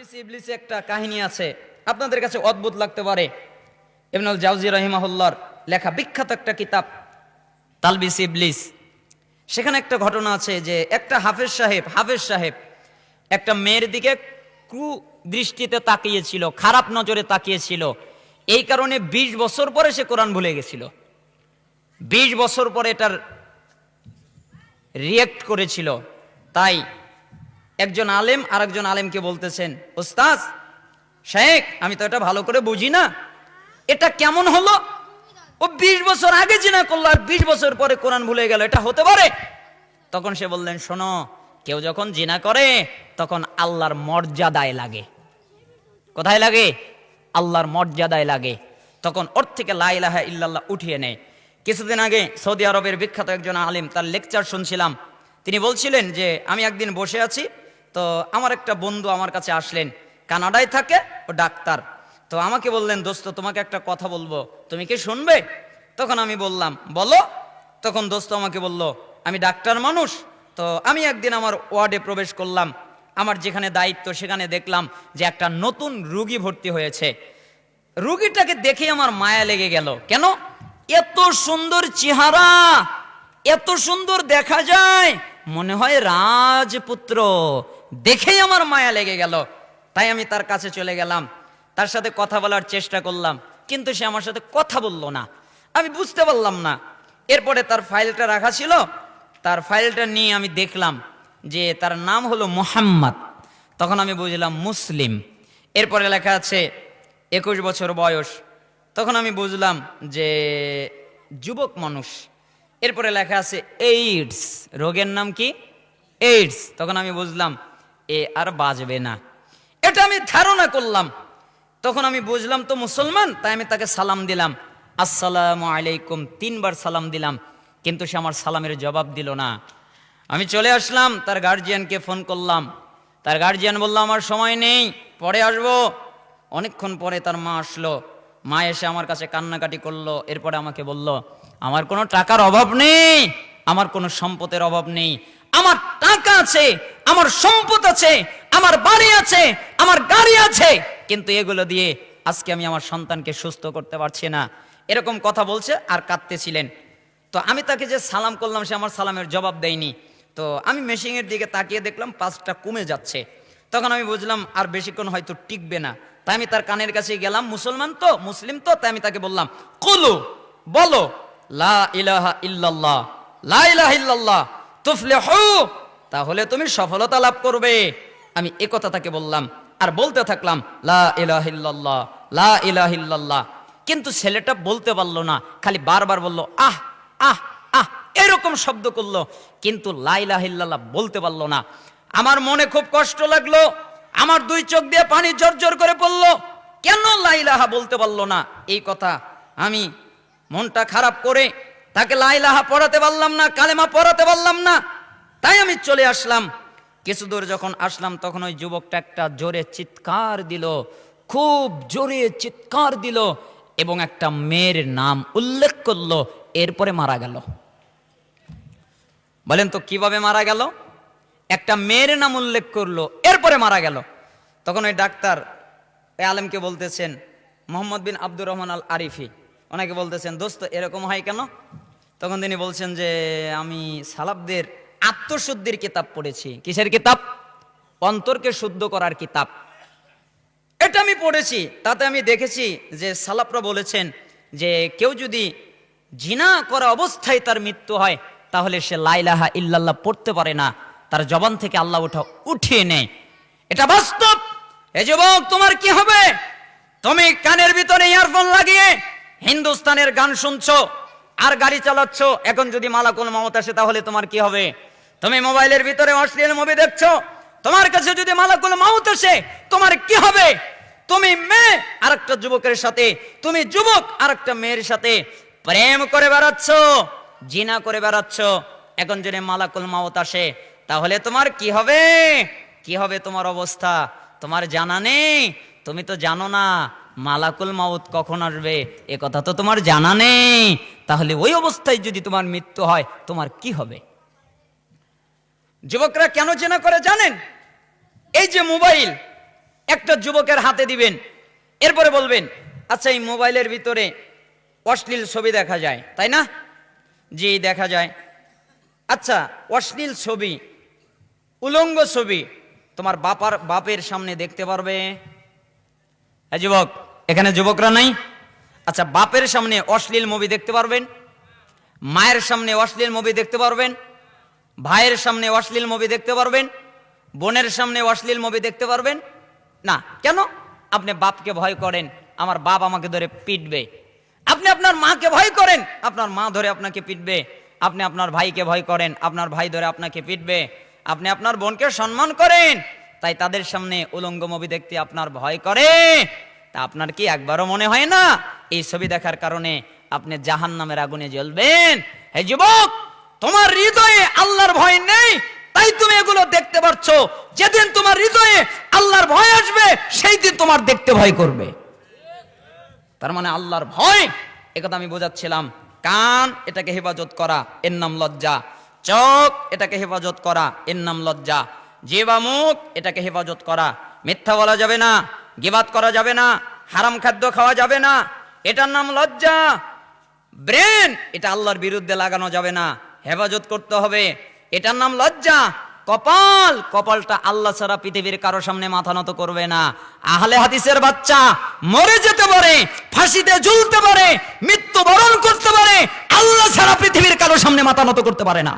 তালবিস ইবলিস একটা কাহিনী আছে, আপনাদের কাছে অদ্ভুত লাগতে পারে। ইবনুল জাওজি রাহিমাহুল্লাহর লেখা বিখ্যাত একটা কিতাব তালবিস ইবলিস। সেখানে একটা ঘটনা আছে যে একটা হাফেজ সাহেব একটা মেয়ের দিকে কুদৃষ্টিতে তাকিয়েছিল, খারাপ নজরে তাকিয়েছিল। এই কারণে ২০ বছর পরে সে কোরআন ভুলে গেছিল। ২০ বছর পরে এটার রিয়েক্ট করেছিল। তাই একজন আলেম আরেকজন আলেমকে বলতেছেন, ওস্তাদ শেখ, আমি তো এটা ভালো করে বুঝি না, এটা কেমন হলো? ও ২০ বছর আগে জিনা করলো আর ২০ বছর পরে কোরআন ভুলে গেল, এটা হতে পারে? তখন সে বললেন, শোনো, কেউ যখন জিনা করে তখন আল্লাহর মর্যাদায় লাগে। কোথায় লাগে? আল্লাহর মর্যাদায় লাগে। তখন ওর থেকে লা ইলাহা ইল্লাল্লাহ উঠিয়ে নেয়। কিছুদিন আগে সৌদি আরবের বিখ্যাত একজন আলেম, তার লেকচার শুনছিলাম। তিনি বলছিলেন যে আমি একদিন বসে আছি, তো আমার একটা বন্ধু আমার কাছে আসলেন, কানাডায় থাকে, ও ডাক্তার। তো আমাকে বললেন, দোস্ত তোমাকে একটা কথা বলবো, তুমি কি শুনবে? তখন আমি বললাম, বলো। তখন দোস্ত আমাকে বলল, আমি ডাক্তার মানুষ, তো আমি একদিন আমার ওয়ার্ডে প্রবেশ করলাম, আমার যেখানে দায়িত্ব সেখানে দেখলাম যে একটা নতুন রুগী ভর্তি হয়েছে। রুগীটাকে দেখে আমার মায়া লেগে গেল। কেন? এত সুন্দর চেহারা, এত সুন্দর দেখা যায়, মনে হয় রাজপুত্র, দেখেই আমার মায়া লেগে গেল। তাই আমি তার কাছে চলে গেলাম, তার সাথে কথা বলার চেষ্টা করলাম, কিন্তু সে আমার সাথে কথা বলল না। আমি বুঝতে পারলাম না। এরপরে তার ফাইলটা রাখা ছিল, তার ফাইলটা নিয়ে আমি দেখলাম যে তার নাম হলো মোহাম্মদ। তখন আমি বুঝলাম মুসলিম। এরপরে লেখা আছে 21 বছর বয়স। তখন আমি বুঝলাম যে যুবক মানুষ। এরপরে লেখা আছে এইডস, রোগের নাম কি? এইডস। তখন আমি বুঝলাম এ আর বাঁচবে না, এটা আমি ধারণা করলাম। তখন আমি বুঝলাম তো মুসলমান, তাই আমি তাকে সালাম দিলাম, আসসালামু আলাইকুম, 3 বার সালাম দিলাম, কিন্তু সে আমার সালামের জবাব দিল না। আমি চলে আসলাম, তার গার্জিয়ানকে ফোন করলাম। তার গার্জিয়ান বলল, আমার সময় নেই, পরে আসবো। অনেকক্ষণ পরে তার মা আসলো। মা এসে আমার কাছে কান্নাকাটি করলো। এরপরে আমাকে বলল, আমার কোনো টাকার অভাব নেই, আমার কোনো সম্পদের অভাব নেই, আমার টাকা আছে, আমার সম্পদ আছে, আমার বাড়ি আছে, আমার গাড়ি আছে, কিন্তু এগুলো দিয়ে আজকে আমি আমার সন্তানকে সুস্থ করতে পারছি না। এরকম কথা বলছে আর কাঁদতেছিলেন। তো আমি তাকে যে সালাম করলাম, সে আমার সালামের জবাব দেয়নি। তো আমি মেশিনের দিকে তাকিয়ে দেখলাম পাঁচটা কমে যাচ্ছে। তখন আমি বুঝলাম আর বেশিক্ষণ হয়তো টিকবে না। তাই আমি তার কানের কাছে গেলাম, মুসলমান তো, মুসলিম তো, তাই আমি তাকে বললাম, কুলু, বলো লা ইলাহা ইল্লাল্লাহ, লা ইলাহা ইল্লাল্লাহ তুফলিহু, তাহলে তুমি সফলতা লাভ করবে। আমি এ কথা তাকে বললাম আর বলতে থাকলাম, লা ইলাহা ইল্লাল্লাহ, লা ইলাহা ইল্লাল্লাহ। কিন্তু ছেলেটা বলতে পারলো না, খালি বারবার বলল আহ আহ আহ, এরকম শব্দ করলো, কিন্তু লা ইলাহা ইল্লাল্লাহ বলতে পারলো না। আমার মনে খুব কষ্ট লাগলো, আমার 2 চোখ দিয়ে পানি ঝরঝর করে পড়লো। কেন লা ইলাহা বলতে পারলো না? এই কথা আমি মনটা খারাপ করে তাকে লা ইলাহা পড়াতে পারলাম না, কালেমা পড়াতে পারলাম না। তাই আমি চলে আসলাম। কিছু দূর যখন আসলাম, তখন ওই যুবকটা একটা জোরে চিৎকার দিল, খুব জোরে চিৎকার দিল, এবং একটা মেয়ের নাম উল্লেখ করলো। এরপরে মারা গেল। বলেন তো কিভাবে মারা গেল? একটা মেয়ের নাম উল্লেখ করলো, এরপরে মারা গেল। তখন ওই ডাক্তার ওই আলেমকে বলতেছেন, মোহাম্মদ বিন আব্দুর রহমান আল আরিফি, ওনাকে বলতেছেন, দোস্ত এরকম হয় কেন? তখন তিনি বলছেন যে আমি সালাফদের আত্মশুদ্ধির কিতাব পড়েছি। কিসের কিতাব? অন্তরকে শুদ্ধ করার কিতাব। এটা আমি পড়েছি, তাতে আমি দেখেছি যে সালাফরা বলেছেন যে কেউ যদি জিনা করা অবস্থায় তার মৃত্যু হয়, তাহলে সে লা ইলাহা ইল্লাল্লাহ পড়তে পারে না, তার জবান থেকে আল্লাহ উঠিয়ে নেয়। এটা বাস্তব। এ যুবক, তোমার কি হবে? তুমি কানের ভিতরে ইয়ারফোন লাগিয়ে হিন্দুস্তানের গান শুনছো আর গাড়ি চালাচ্ছ, এখন যদি মালাকুল মাউত আসে তাহলে তোমার কি হবে? তুমি মোবাইলের ভিতরে অশ্লীল মুভি দেখছো, তোমার কাছে যদি মালাকুল মাউত আসে তোমার কি হবে? তুমি মেয়ে আরেকটা যুবকের সাথে, তুমি যুবক আরেকটা মেয়ের সাথে প্রেম করে বেড়াচ্ছ, জিনা করে বেড়াচ্ছ, এখন যদি মালাকুল মাউত আসে তাহলে তোমার কি হবে? কি হবে তোমার অবস্থা? তোমার জানা নেই? তুমি তো জানো না মালাকুল মাউত কখন আসবে, এ কথা তো তোমার জানা নেই। তাহলে ওই অবস্থায় যদি তোমার মৃত্যু হয় তোমার কি হবে? যুবকরা কেন জিনা করে জানেন? এই যে মোবাইল, একটা যুবকের হাতে দিবেন, এরপরে বলবেন আচ্ছা এই মোবাইলের ভিতরে অশ্লীল ছবি দেখা যায় তাই না? জি দেখা যায়। আচ্ছা অশ্লীল ছবি, উলঙ্গ ছবি তোমার বাপের সামনে দেখতে পারবে? যুবক, এখানে যুবকরা নাই? আচ্ছা বাপের সামনে অশ্লীল মুভি দেখতে পারবেন? মায়ের সামনে অশ্লীল মুভি দেখতে পারবেন? ভাইয়ের সামনে অশ্লীল মুভি দেখতে পারবেন? বোনের সামনে অশ্লীল মুভি দেখতে পারবেন না? কেন? আপনি বাপকে ভয় করেন, আমার বাপ আমাকে ধরে পিটবে। আপনি আপনার মাকে ভয় করেন, আপনার মা ধরে আপনাকে পিটবে। আপনি আপনার ভাইকে ভয় করেন, আপনার ভাই ধরে আপনাকে পিটবে। আপনি আপনার বোনকে সম্মান করেন, তাই তাদের সামনে উলঙ্গ মুভি দেখতে আপনার ভয় করে। তা আপনার কি একবারও মনে হয় না এই ছবি দেখার কারণে আপনি জাহান্নামের আগুনে জ্বলবেন? হে যুবক, তোমার হৃদয়ে আল্লাহর ভয় নেই, তাই তুমি এগুলো দেখতে পাচ্ছো। যেদিন তোমার হৃদয়ে আল্লাহর ভয় আসবে সেই দিন তোমার দেখতে ভয় করবে। তার মানে আল্লাহর ভয়, একথা আমি বোঝাচ্ছিলাম। কান, এটাকে হেফাজত করা, এর নাম লজ্জা। চোখ, এটাকে হেফাজত করা, এর নাম লজ্জা। জিহ্বা, মুখ, এটাকে হেফাজত করা। মিথ্যা বলা যাবে না, গীবাত করা যাবে না, হারাম খাদ্য খাওয়া যাবে না, এটার নাম লজ্জা। ব্রেন, এটা আল্লাহর বিরুদ্ধে লাগানো যাবে না, হেফাজত করতে হবে, এটার নাম লজ্জা। কপাল, কপালটা আল্লাহ ছাড়া পৃথিবীর কারো সামনে মাথা নত করবে না। আহলে হাদিসের বাচ্চা মরে যেতে পারে, ফাঁসিতে ঝুলতে পারে, মৃত্যুবরণ করতে পারে, আল্লাহ ছাড়া পৃথিবীর কারো সামনে মাথা নত করতে পারে না।